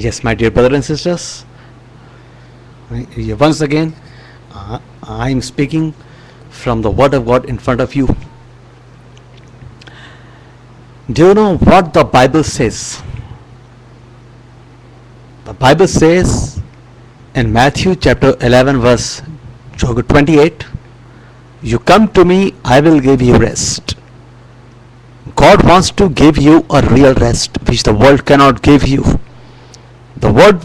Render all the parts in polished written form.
Yes, my dear brothers and sisters, once again, I am speaking from the Word of God in front of you. Do you know what the Bible says? The Bible says in Matthew chapter 11 verse 28, "You come to me, I will give you rest." God wants to give you a real rest which the world cannot give you. The world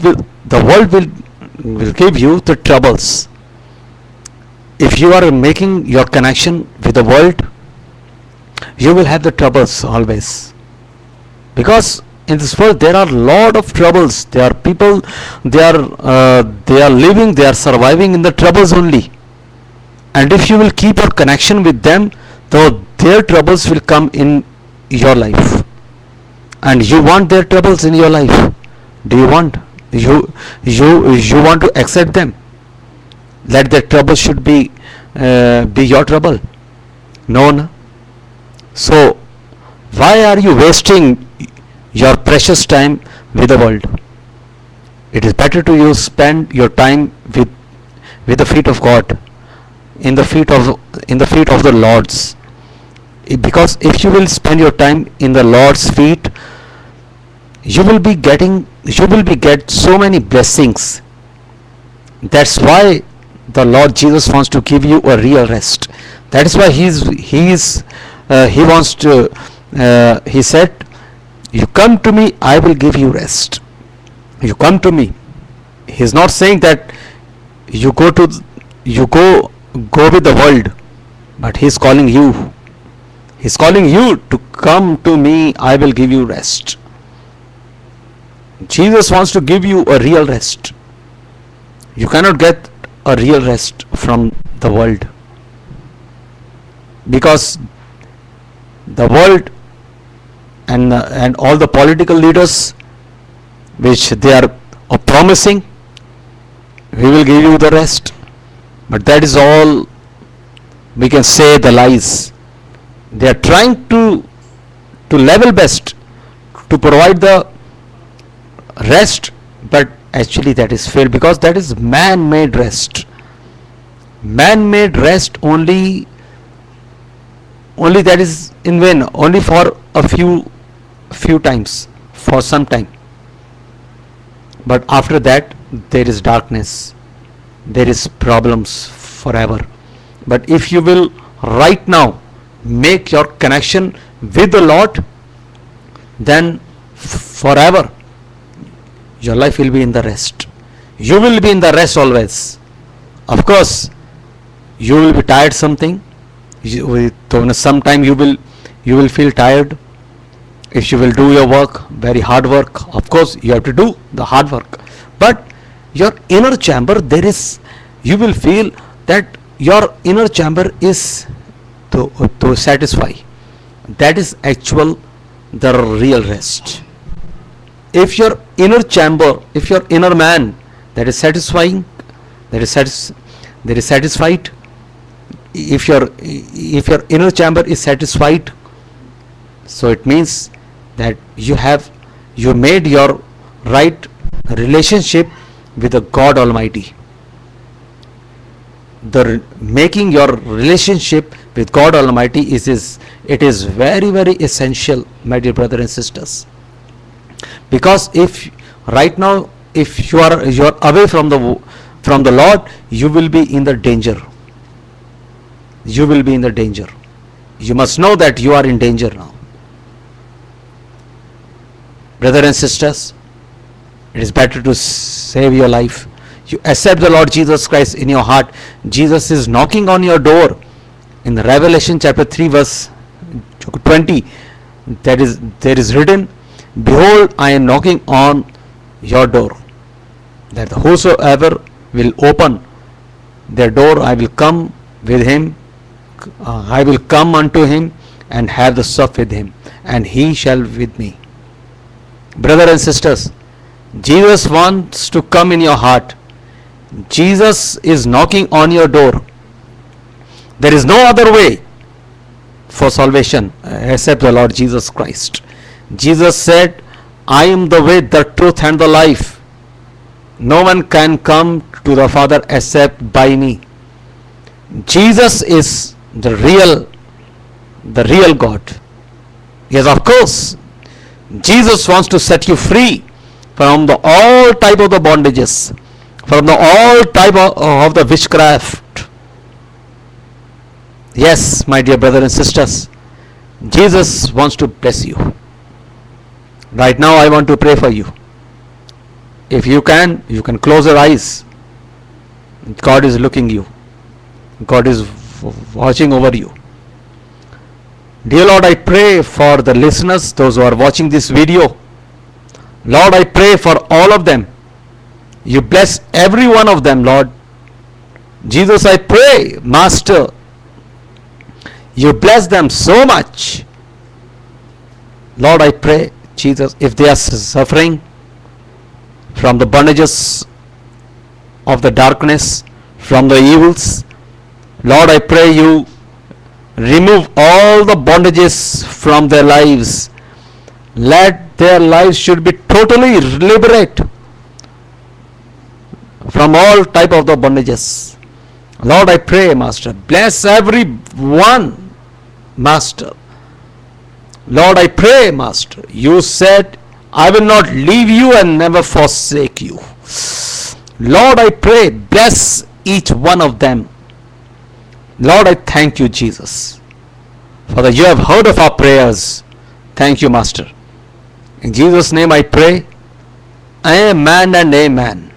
will give you the troubles. If you are making your connection with the world, you will have the troubles always. Because in this world there are lot of troubles. There are people, they are living, they are surviving in the troubles only. And if you will keep your connection with them, though their troubles will come in your life. And you want their troubles in your life. Do you want? You want to accept them? That their trouble should be your trouble? No, no. So why are you wasting your precious time with the world? It is better to you spend your time with the feet of God, in the feet of the Lord's. Because if you will spend your time in the Lord's feet, you will get so many blessings. That's why the Lord Jesus wants to give you a real rest. That is why he wants to he said, "You come to me, I will give you rest." You come to me. He's not saying that you go with the world, but he's calling you. He's calling you to come to me, I will give you rest. Jesus wants to give you a real rest. You cannot get a real rest from the world, because the world and all the political leaders which they are promising, we will give you the rest, but that is all, we can say, the lies. They are trying to level best to provide the rest, but actually that is failed, because that is man-made rest. Man-made rest only that is in vain, only for a few times, for some time. But after that there is darkness, there is problems forever. But if you will right now make your connection with the Lord, then forever your life will be in the rest. You will be in the rest always. Of course, you will be tired something. Sometime you will feel tired. If you will do your work, very hard work, of course you have to do the hard work. But your inner chamber, you will feel that your inner chamber is to satisfy. That is the real rest. If your inner chamber, if your inner man, that is satisfying, that is satisfied, if your inner chamber is satisfied, so it means that you made your right relationship with the God Almighty. Making your relationship with God Almighty it is very, very essential, my dear brothers and sisters. Because if right now, if you are away from the Lord, you will be in the danger. You will be in the danger. You must know that you are in danger now. Brothers and sisters, it is better to save your life. You accept the Lord Jesus Christ in your heart. Jesus is knocking on your door. In the Revelation chapter 3 verse 20, there is written, "Behold, I am knocking on your door, that whosoever will open their door, I will come with him, I will come unto him and have the sup with him, and he shall with me." Brothers and sisters, Jesus wants to come in your heart. Jesus is knocking on your door. There is no other way for salvation except the Lord Jesus Christ. Jesus said, I am the way, the truth, and the life. No one can come to the Father except by me. Jesus is the real God. Yes, of course, Jesus wants to set you free from the all type of the bondages, from the all type of the witchcraft. Yes, my dear brothers and sisters, Jesus wants to bless you. Right now I want to pray for you. If you can close your eyes. God is looking you. God is watching over you. Dear Lord, I pray for the listeners, those who are watching this video. Lord, I pray for all of them. You bless every one of them, Lord. Jesus, I pray, Master, you bless them so much. Lord, I pray, Jesus, if they are suffering from the bondages of the darkness, from the evils, Lord, I pray you remove all the bondages from their lives. Let their lives should be totally liberate from all type of the bondages. Lord, I pray, Master, bless everyone, Master. Lord, I pray, Master, you said, I will not leave you and never forsake you. Lord, I pray, bless each one of them. Lord, I thank you, Jesus, for that you have heard of our prayers. Thank you, Master. In Jesus' name I pray. Amen and amen.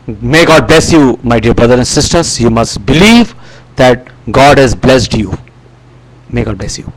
May God bless you, my dear brothers and sisters. You must believe that God has blessed you. May God bless you.